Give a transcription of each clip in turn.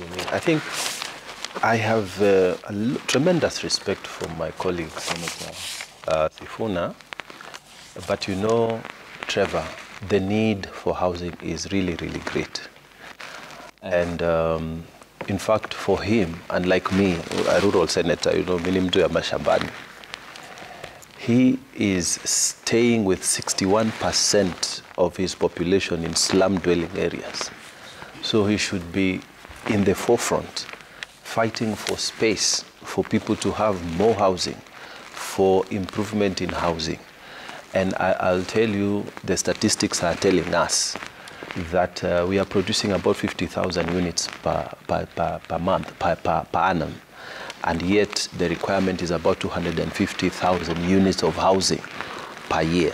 I think I have tremendous respect for my colleague, Senator Sifuna. But you know, Trevor, the need for housing is really, really great. And in fact, for him, unlike me, a rural senator, you know, minimtu ya mashambani, he is staying with 61% of his population in slum-dwelling areas. So he should be in the forefront, fighting for space, for people to have more housing, for improvement in housing. And I'll tell you, the statistics are telling us that we are producing about 50,000 units per month, per annum. And yet the requirement is about 250,000 units of housing per year.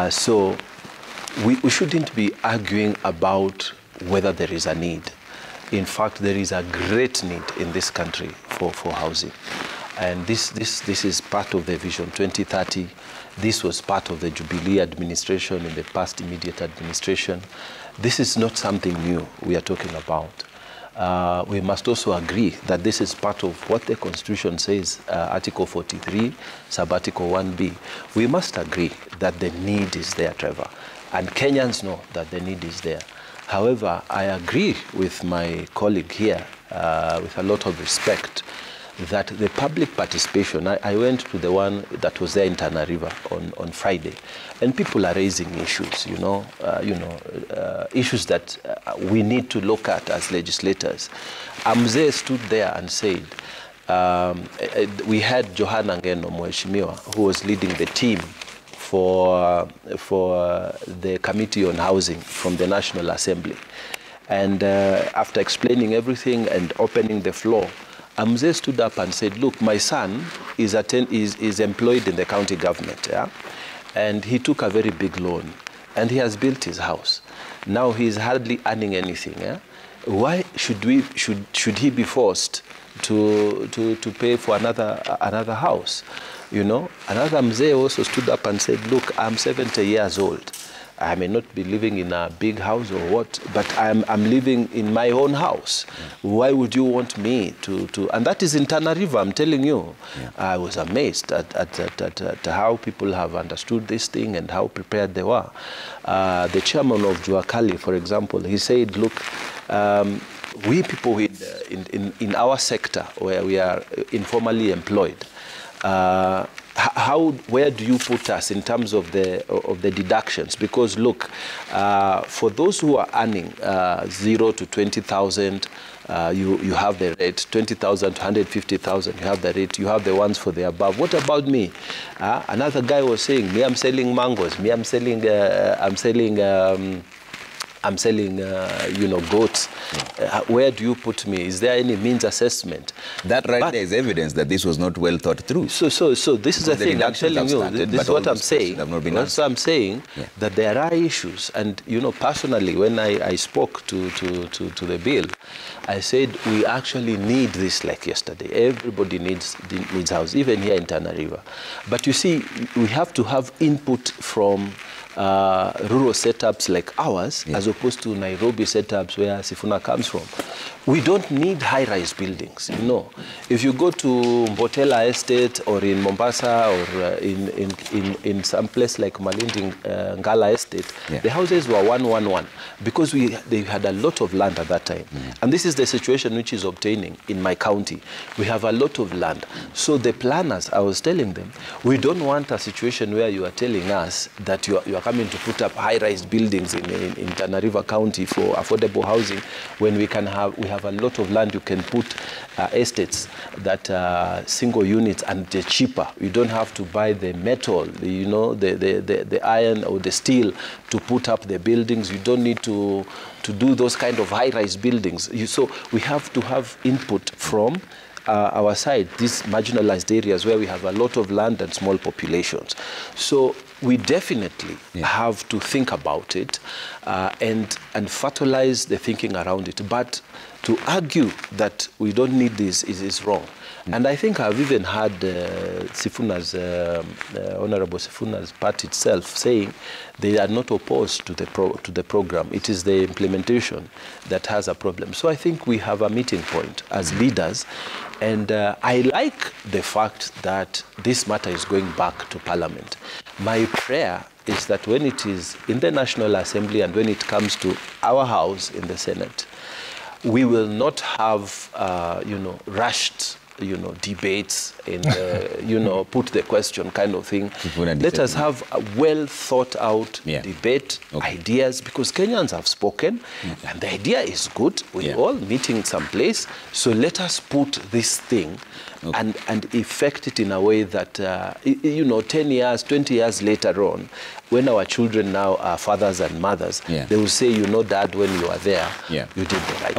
So we shouldn't be arguing about whether there is a need. In fact, there is a great need in this country for housing. And this is part of the Vision 2030. This was part of the Jubilee administration in the past immediate administration. This is not something new we are talking about. We must also agree that this is part of what the Constitution says, Article 43, Sub-Article 1B. We must agree that the need is there, Trevor. And Kenyans know that the need is there. However, I agree with my colleague here, with a lot of respect, that the public participation, I went to the one that was there in Tana River on Friday, and people are raising issues, issues that we need to look at as legislators. Amze stood there and said, we had Johanna Ngeno Mheshimiwa, who was leading the team for the Committee on Housing from the National Assembly. And after explaining everything and opening the floor, Amze stood up and said, look, my son is employed in the county government, yeah? And he took a very big loan, and he has built his house. Now he's hardly earning anything. Yeah? Why should he be forced to pay for another house? You know, another Mzee also stood up and said, look, I'm 70 years old. I may not be living in a big house or what, but I'm living in my own house. Yeah. Why would you want me to? And that is in Tana River, I'm telling you. Yeah. I was amazed at how people have understood this thing and how prepared they were. The chairman of Juakali, for example, he said, look, we people in our sector where we are informally employed, where do you put us in terms of the deductions? Because look, for those who are earning 0 to 20,000, you have the rate. 20,000 to 150,000, you have the rate. You have the ones for the above. What about me? Another guy was saying, me, I'm selling mangoes. Me, I'm selling goats. Where do you put me? Is there any means assessment? That there is evidence that this was not well thought through. So this is the thing I'm telling you. This is what I'm saying. That's what I'm saying, that there are issues. And, you know, personally, when I spoke to the bill, I said, we actually need this like yesterday. Everybody needs house, even here in Tana River. But you see, we have to have input from rural setups like ours, as opposed to Nairobi setups where Sifuna comes from. We don't need high-rise buildings, you know. If you go to Mbotela Estate or in Mombasa or in some place like Malindi Ngala Estate, the houses were 111 because they had a lot of land at that time. And this is the situation which is obtaining in my county. We have a lot of land. So the planners, I was telling them, we don't want a situation where you are telling us that you are coming to put up high-rise buildings in Tana River County for affordable housing when we have a lot of land. You can put estates that are single units and they're cheaper. You don't have to buy the metal, you know, the iron or the steel to put up the buildings. You don't need to do those kind of high-rise buildings. So we have to have input from our side, these marginalized areas where we have a lot of land and small populations. So we definitely have to think about it and fertilize the thinking around it. But to argue that we don't need this is wrong. And I think I've even had Sifuna's, Honorable Sifuna's party itself saying they are not opposed to the program. It is the implementation that has a problem. So I think we have a meeting point as leaders. And I like the fact that this matter is going back to Parliament. My prayer is that when it is in the National Assembly and when it comes to our House in the Senate, we will not have, rushed debates and, put the question kind of thing. Let us have a well thought out debate, ideas, because Kenyans have spoken and the idea is good. We're all meeting someplace. So let us put this thing and effect it in a way that, 10 years, 20 years later on, when our children now are fathers and mothers, they will say, Dad, when you were there, you did the right